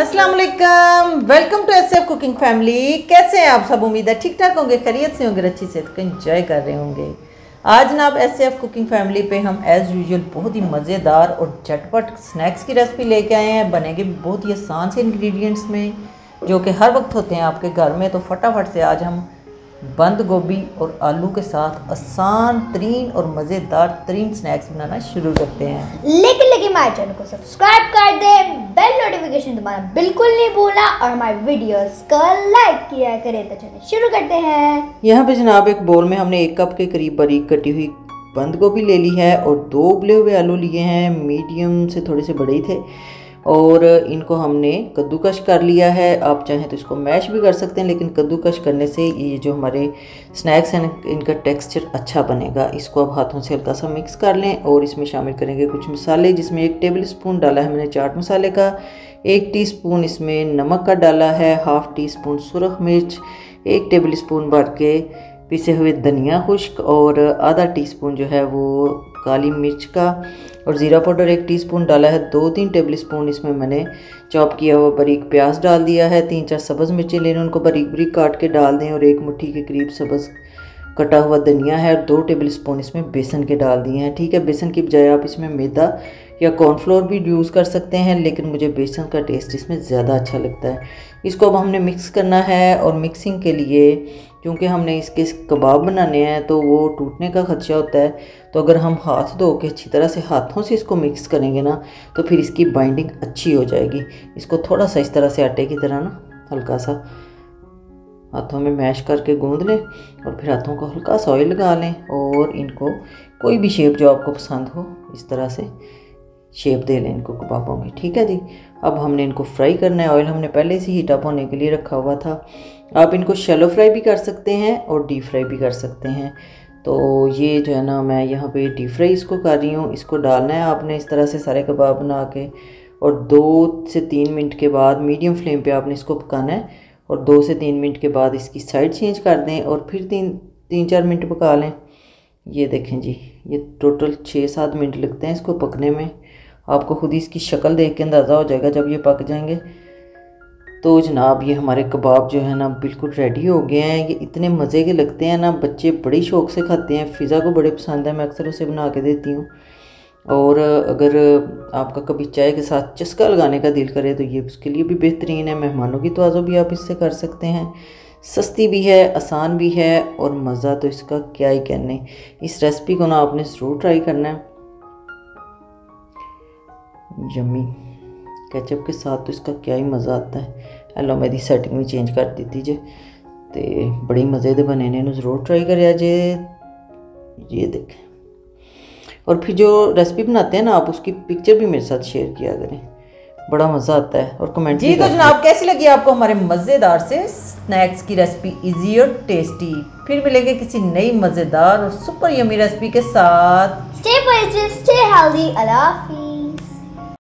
अस्सलाम वालेकुम, welcome to SF cooking family. कैसे हैं आप सब? उम्मीद है ठीक ठाक होंगे, खैरियत से होंगे, अच्छी सेहत को एंजॉय कर रहे होंगे। आज जनाब एसएफ कुकिंग फैमिली पे हम एज़ यूजुअल बहुत ही मज़ेदार और झटपट स्नैक्स की रेसिपी लेके आए हैं। बनेंगे बहुत ही आसान से इंग्रेडिएंट्स में जो कि हर वक्त होते हैं आपके घर में। तो फटाफट से आज हम बंद गोभी और आलू के साथ आसान तरीन और मज़ेदार तरीन स्नैक्स बनाना शुरू करते हैं। लेकिन हमारे चैनल को सब्सक्राइब कर दे, बेल नोटिफिकेशन दबाना बिल्कुल नहीं भूलना और हमारे वीडियोस को लाइक किया करें। तो चलिए शुरू करते हैं। यहाँ पे जनाब एक बोल में हमने 1 कप के करीब बारीक कटी हुई बंद गोभी ले ली है और 2 उबले हुए आलू लिए हैं, मीडियम से थोड़े से बड़े ही थे, और इनको हमने कद्दूकश कर लिया है। आप चाहें तो इसको मैश भी कर सकते हैं, लेकिन कद्दूकश करने से ये जो हमारे स्नैक्स हैं इनका टेक्सचर अच्छा बनेगा। इसको अब हाथों से हल्का सा मिक्स कर लें और इसमें शामिल करेंगे कुछ मसाले, जिसमें 1 टेबल स्पून डाला है मैंने चाट मसाले का, 1 टीस्पून इसमें नमक का डाला है, ½ टीस्पून सुरख मिर्च, 1 टेबल स्पून भर के पिसे हुए धनिया खुश्क और ½ टीस्पून जो है वो काली मिर्च का, और ज़ीरा पाउडर 1 टीस्पून डाला है। 2-3 टेबल स्पून इसमें मैंने चॉप किया हुआ बारीक प्याज डाल दिया है। 3-4 सब्ज़ मिर्चें लेने उनको बारीक बारीक काट के डाल दें, और 1 मुट्ठी के करीब सब्ज़ कटा हुआ धनिया है, और 2 टेबल स्पून इसमें बेसन के डाल दिए हैं। ठीक है, बेसन की बजाय आप इसमें मैदा या कॉर्नफ्लोर भी यूज़ कर सकते हैं, लेकिन मुझे बेसन का टेस्ट इसमें ज़्यादा अच्छा लगता है। इसको अब हमने मिक्स करना है, और मिक्सिंग के लिए क्योंकि हमने इसके कबाब बनाने हैं तो वो टूटने का खदशा होता है, तो अगर हम हाथ धो के अच्छी तरह से हाथों से इसको मिक्स करेंगे ना तो फिर इसकी बाइंडिंग अच्छी हो जाएगी। इसको थोड़ा सा इस तरह से आटे की तरह ना हल्का सा हाथों में मैश करके गूंद लें, और फिर हाथों को हल्का सा ऑयल लगा लें, और इनको कोई भी शेप जो आपको पसंद हो इस तरह से शेप दे लें इनको कबाबों की। ठीक है जी, अब हमने इनको फ्राई करना है। ऑयल हमने पहले से हीट अप होने के लिए रखा हुआ था। आप इनको शैलो फ्राई भी कर सकते हैं और डीप फ्राई भी कर सकते हैं। तो ये जो है ना मैं यहाँ पे डीप फ्राई इसको कर रही हूँ। इसको डालना है आपने इस तरह से सारे कबाब बना के, और 2 से 3 मिनट के बाद मीडियम फ्लेम पे आपने इसको पकाना है, और 2 से 3 मिनट के बाद इसकी साइड चेंज कर दें और फिर 3-4 मिनट पका लें। ये देखें जी, ये टोटल 6-7 मिनट लगते हैं इसको पकने में। आपको खुद ही इसकी शक्ल देख के अंदाज़ा हो जाएगा जब ये पक जाएंगे। तो जनाब ये हमारे कबाब जो है ना बिल्कुल रेडी हो गए हैं। ये इतने मज़े के लगते हैं ना, बच्चे बड़ी शौक़ से खाते हैं। फ़िज़ा को बड़े पसंद है, मैं अक्सर उसे बना के देती हूँ। और अगर आपका कभी चाय के साथ चस्का लगाने का दिल करे तो ये उसके लिए भी बेहतरीन है। मेहमानों की तवाज़ो भी आप इससे कर सकते हैं। सस्ती भी है, आसान भी है, और मज़ा तो इसका क्या ही कहने। इस रेसिपी को ना आपने ज़रूर ट्राई करना है। यम्मी केचप के साथ तो इसका क्या ही मज़ा आता है। हेलो मेरी सेटिंग भी चेंज कर दी जे, तो बड़ी मज़े दे बने ने, ज़रूर ट्राई करिए जे। ये देखें, और फिर जो रेसिपी बनाते हैं ना आप उसकी पिक्चर भी मेरे साथ शेयर किया करें, बड़ा मज़ा आता है। और कमेंट जी। तो जनाब कैसी लगी आपको हमारे मज़ेदार से स्नैक्स की रेसिपी, इजी और टेस्टी। फिर मिलेंगे किसी नई मज़ेदार और सुपर यमी रेसिपी के साथ। स्टे हेल्दी, अल्लाह हाफिज़।